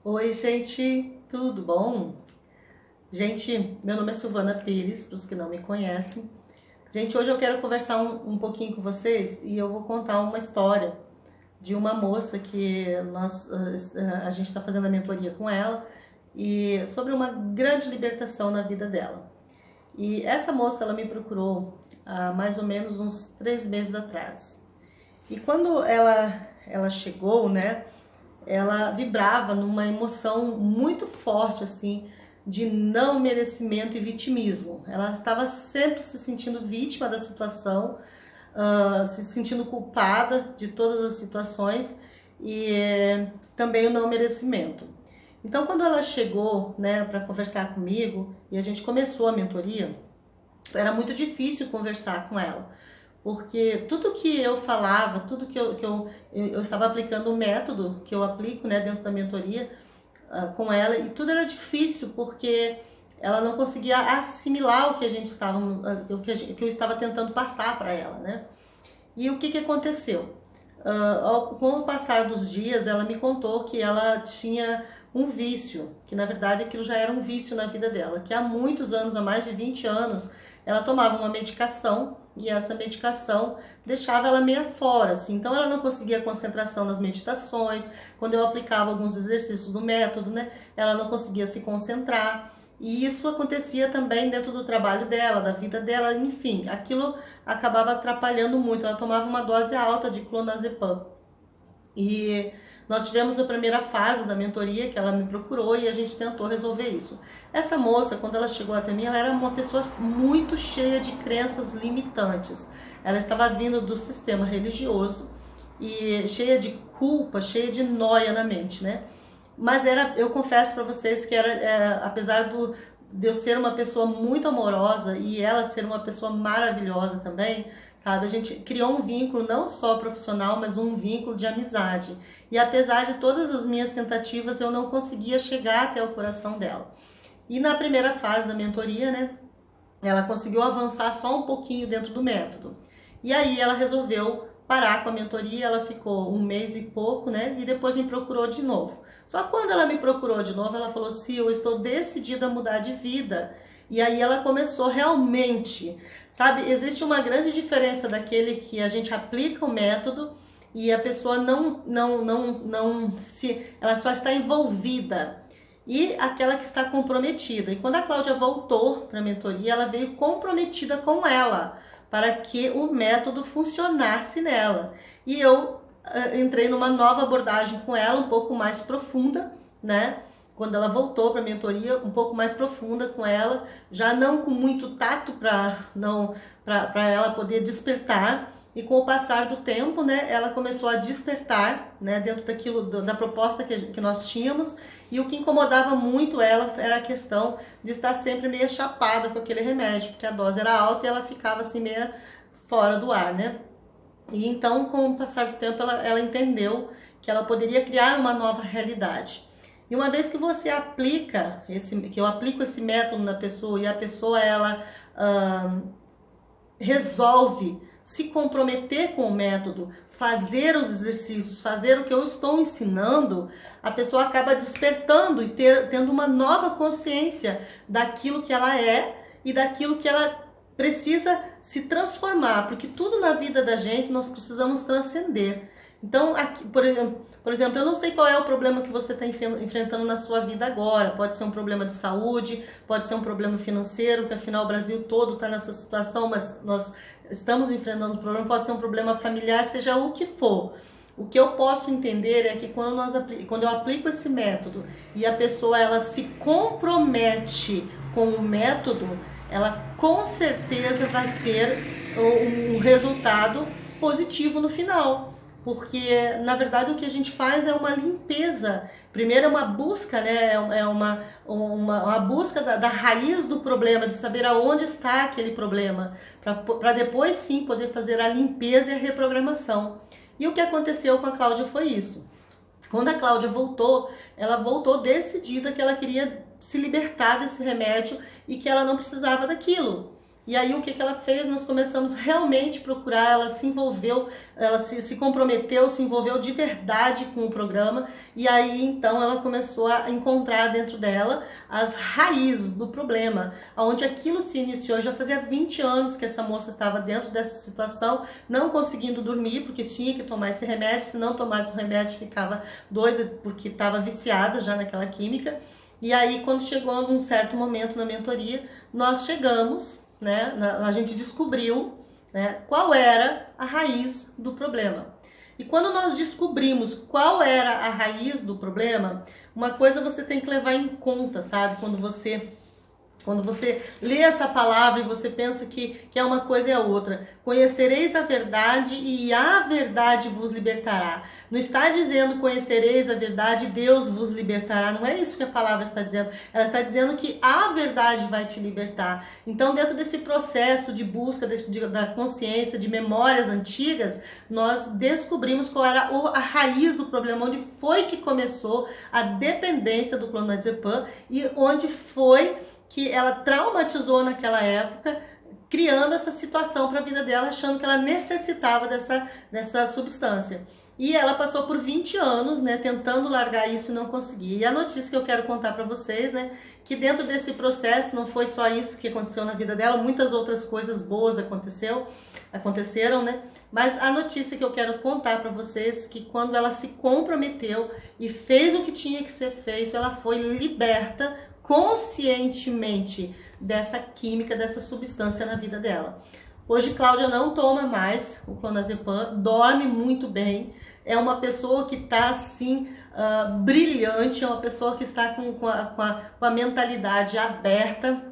Oi, gente, tudo bom? Gente, meu nome é Silvana Pires, para os que não me conhecem. Gente, hoje eu quero conversar um pouquinho com vocês e eu vou contar uma história de uma moça que a gente está fazendo a mentoria com ela e sobre uma grande libertação na vida dela. E essa moça, ela me procurou há mais ou menos uns 3 meses atrás. E quando ela chegou, né? Ela vibrava numa emoção muito forte, assim, de não merecimento e vitimismo. Ela estava sempre se sentindo vítima da situação, se sentindo culpada de todas as situações e também o não merecimento. Então, quando ela chegou, né, para conversar comigo e a gente começou a mentoria, era muito difícil conversar com ela, porque tudo que eu falava, tudo que eu estava aplicando o método que eu aplico, né, dentro da mentoria com ela, e tudo era difícil porque ela não conseguia assimilar o que a gente estava, que eu estava tentando passar para ela, né? E o que aconteceu? Com o passar dos dias, ela me contou que ela tinha um vício, que na verdade aquilo já era um vício na vida dela, que há muitos anos, há mais de 20 anos, ela tomava uma medicação e essa medicação deixava ela meio fora, assim. Então ela não conseguia concentração nas meditações, quando eu aplicava alguns exercícios do método, né, ela não conseguia se concentrar. E isso acontecia também dentro do trabalho dela, da vida dela, enfim, aquilo acabava atrapalhando muito. Ela tomava uma dose alta de clonazepam. E nós tivemos a primeira fase da mentoria, que ela me procurou e a gente tentou resolver isso. Essa moça, quando ela chegou até mim, ela era uma pessoa muito cheia de crenças limitantes. Ela estava vindo do sistema religioso e cheia de culpa, cheia de noia na mente, né? Mas eu confesso para vocês que apesar de eu ser uma pessoa muito amorosa e ela ser uma pessoa maravilhosa também, sabe? A gente criou um vínculo não só profissional, mas um vínculo de amizade. E apesar de todas as minhas tentativas, eu não conseguia chegar até o coração dela. E na primeira fase da mentoria, né, ela conseguiu avançar só um pouquinho dentro do método. E aí ela resolveu parar com a mentoria, ela ficou 1 mês e pouco, né, e depois me procurou de novo. Só que quando ela me procurou de novo, ela falou assim, eu estou decidida a mudar de vida. E aí ela começou realmente, sabe, existe uma grande diferença daquele que a gente aplica o método e a pessoa ela só está envolvida, e aquela que está comprometida. E quando a Cláudia voltou para a mentoria, ela veio comprometida com ela, para que o método funcionasse nela. E eu entrei numa nova abordagem com ela, um pouco mais profunda, né? Quando ela voltou para a mentoria, um pouco mais profunda com ela, já não com muito tato para ela poder despertar. E com o passar do tempo, né, ela começou a despertar, né, dentro da proposta que nós tínhamos. E o que incomodava muito ela era a questão de estar sempre meio chapada com aquele remédio, porque a dose era alta e ela ficava assim meio fora do ar, né? E então, com o passar do tempo, ela entendeu que ela poderia criar uma nova realidade. E uma vez que você aplica que eu aplico esse método na pessoa e a pessoa ela resolve se comprometer com o método, fazer os exercícios, fazer o que eu estou ensinando, a pessoa acaba despertando e tendo uma nova consciência daquilo que ela é e daquilo que ela precisa se transformar, porque tudo na vida da gente nós precisamos transcender. Então, aqui, por exemplo, eu não sei qual é o problema que você está enfrentando na sua vida agora. Pode ser um problema de saúde, pode ser um problema financeiro, que afinal o Brasil todo está nessa situação, mas nós estamos enfrentando o problema. Pode ser um problema familiar, seja o que for. O que eu posso entender é que quando eu aplico esse método e a pessoa ela se compromete com o método, ela com certeza vai ter um resultado positivo no final. Porque, na verdade, o que a gente faz é uma limpeza. Primeiro é uma busca, né? É uma busca da raiz do problema, de saber aonde está aquele problema, para depois sim poder fazer a limpeza e a reprogramação. E o que aconteceu com a Cláudia foi isso. Quando a Cláudia voltou, ela voltou decidida que ela queria se libertar desse remédio e que ela não precisava daquilo. E aí o que ela fez? Nós começamos realmente a procurar, ela se envolveu, ela se comprometeu, se envolveu de verdade com o programa, e aí então ela começou a encontrar dentro dela as raízes do problema, onde aquilo se iniciou. Já fazia 20 anos que essa moça estava dentro dessa situação, não conseguindo dormir, porque tinha que tomar esse remédio, se não tomasse o remédio ficava doida, porque estava viciada já naquela química. E aí quando chegou num certo momento na mentoria, nós chegamos, né, a gente descobriu, né, qual era a raiz do problema. E quando nós descobrimos qual era a raiz do problema, uma coisa você tem que levar em conta, sabe? Quando você lê essa palavra e você pensa que é uma coisa e a outra. Conhecereis a verdade e a verdade vos libertará. Não está dizendo conhecereis a verdade e Deus vos libertará. Não é isso que a palavra está dizendo. Ela está dizendo que a verdade vai te libertar. Então, dentro desse processo de busca da consciência, de memórias antigas, nós descobrimos qual era a raiz do problema, onde foi que começou a dependência do clonazepam e onde foi que ela traumatizou naquela época, criando essa situação para a vida dela, achando que ela necessitava dessa substância. E ela passou por 20 anos, né, tentando largar isso e não conseguia. E a notícia que eu quero contar para vocês, né, que dentro desse processo não foi só isso que aconteceu na vida dela, muitas outras coisas boas aconteceram, né? Mas a notícia que eu quero contar para vocês, que quando ela se comprometeu e fez o que tinha que ser feito, ela foi liberta conscientemente dessa química, dessa substância na vida dela. Hoje Cláudia não toma mais o clonazepam, dorme muito bem, é uma pessoa que está assim brilhante, é uma pessoa que está com a mentalidade aberta.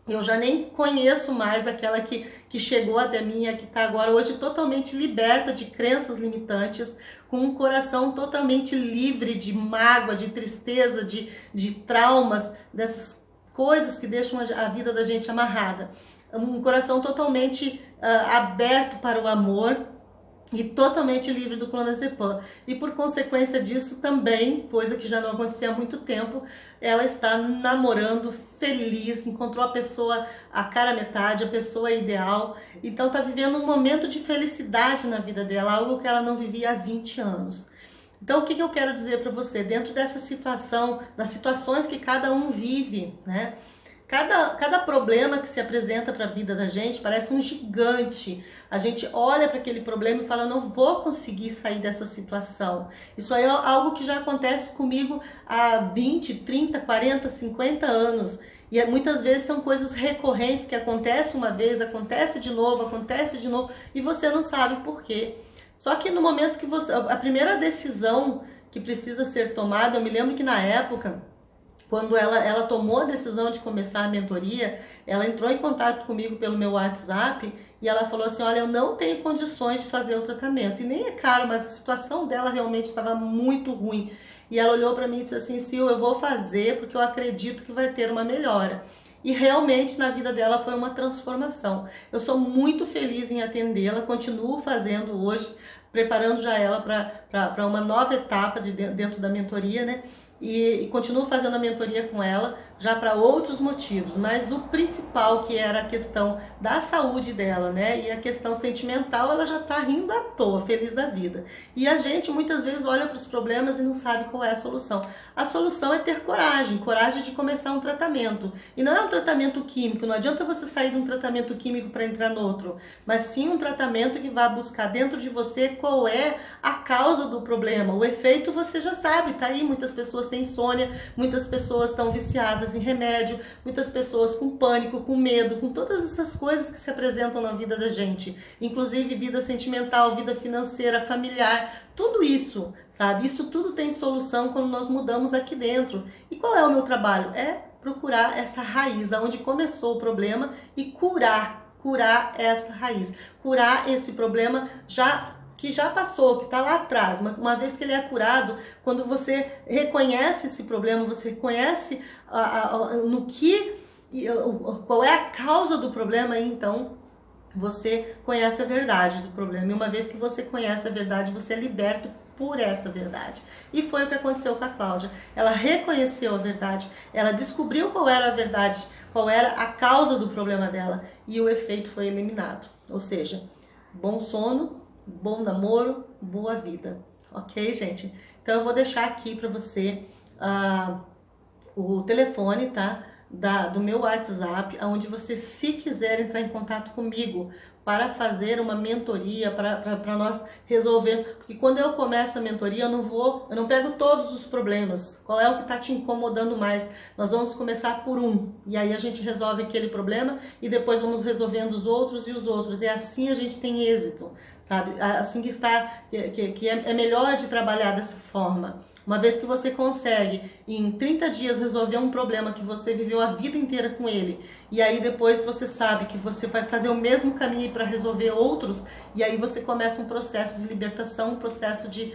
Eu já nem conheço mais aquela que chegou até mim, que está agora hoje totalmente liberta de crenças limitantes, com um coração totalmente livre de mágoa, de tristeza, de traumas, dessas coisas que deixam a vida da gente amarrada. Um coração totalmente aberto para o amor e totalmente livre do clonazepam. E por consequência disso também, coisa que já não acontecia há muito tempo, ela está namorando feliz, encontrou a pessoa, a cara metade, a pessoa ideal. Então está vivendo um momento de felicidade na vida dela, algo que ela não vivia há 20 anos. Então o que eu quero dizer para você? Dentro dessa situação, das situações que cada um vive, né? Cada problema que se apresenta para a vida da gente parece um gigante. A gente olha para aquele problema e fala, eu não vou conseguir sair dessa situação. Isso aí é algo que já acontece comigo há 20, 30, 40, 50 anos. E muitas vezes são coisas recorrentes que acontecem uma vez, acontece de novo, e você não sabe por quê. Só que no momento que a primeira decisão que precisa ser tomada, eu me lembro que na época, quando ela tomou a decisão de começar a mentoria, ela entrou em contato comigo pelo meu WhatsApp e ela falou assim, olha, eu não tenho condições de fazer o tratamento. E nem é caro, mas a situação dela realmente estava muito ruim. E ela olhou para mim e disse assim, Sil, eu vou fazer porque eu acredito que vai ter uma melhora. E realmente na vida dela foi uma transformação. Eu sou muito feliz em atendê-la, continuo fazendo hoje, preparando já ela para uma nova etapa dentro da mentoria, né? E continuo fazendo a mentoria com ela já para outros motivos, mas o principal, que era a questão da saúde dela, né, e a questão sentimental, ela já está rindo à toa, feliz da vida. E a gente muitas vezes olha para os problemas e não sabe qual é a solução. A solução é ter coragem de começar um tratamento. E não é um tratamento químico, não adianta você sair de um tratamento químico para entrar no outro, mas sim um tratamento que vai buscar dentro de você qual é a causa do problema. O efeito você já sabe, tá aí, muitas pessoas têm insônia, muitas pessoas estão viciadas em remédio, muitas pessoas com pânico, com medo, com todas essas coisas que se apresentam na vida da gente, inclusive vida sentimental, vida financeira, familiar, tudo isso, sabe? Isso tudo tem solução quando nós mudamos aqui dentro. E qual é o meu trabalho? É procurar essa raiz, aonde começou o problema e curar essa raiz, curar esse problema que já passou, que está lá atrás. Uma vez que ele é curado, quando você reconhece esse problema, você reconhece qual é a causa do problema, então você conhece a verdade do problema. E uma vez que você conhece a verdade, você é liberto por essa verdade. E foi o que aconteceu com a Cláudia. Ela reconheceu a verdade, ela descobriu qual era a verdade, qual era a causa do problema dela, e o efeito foi eliminado. Ou seja, bom sono, bom namoro, boa vida. Ok, gente? Então eu vou deixar aqui para você o telefone, tá? Do meu WhatsApp, onde você, se quiser entrar em contato comigo para fazer uma mentoria, para nós resolver, porque quando eu começo a mentoria, eu não pego todos os problemas, qual é o que está te incomodando mais, nós vamos começar por um, e aí a gente resolve aquele problema, e depois vamos resolvendo os outros, e assim a gente tem êxito, sabe, assim que é melhor de trabalhar dessa forma. Uma vez que você consegue, em 30 dias, resolver um problema que você viveu a vida inteira com ele, e aí depois você sabe que você vai fazer o mesmo caminho para resolver outros, e aí você começa um processo de libertação, um processo de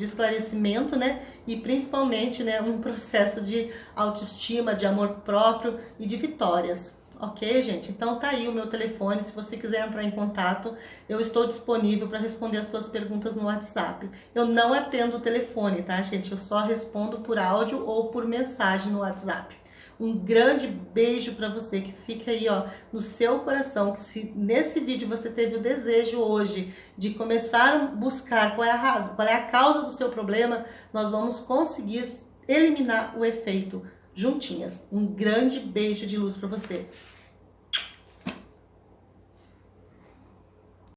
esclarecimento, né? E principalmente, né, um processo de autoestima, de amor próprio e de vitórias. Ok, gente? Então tá aí o meu telefone, se você quiser entrar em contato, eu estou disponível para responder as suas perguntas no WhatsApp. Eu não atendo o telefone, tá, gente? Eu só respondo por áudio ou por mensagem no WhatsApp. Um grande beijo para você, que fica aí, ó, no seu coração, que se nesse vídeo você teve o desejo hoje de começar a buscar qual é a razão, qual é a causa do seu problema, nós vamos conseguir eliminar o efeito juntinhas. Um grande beijo de luz para você.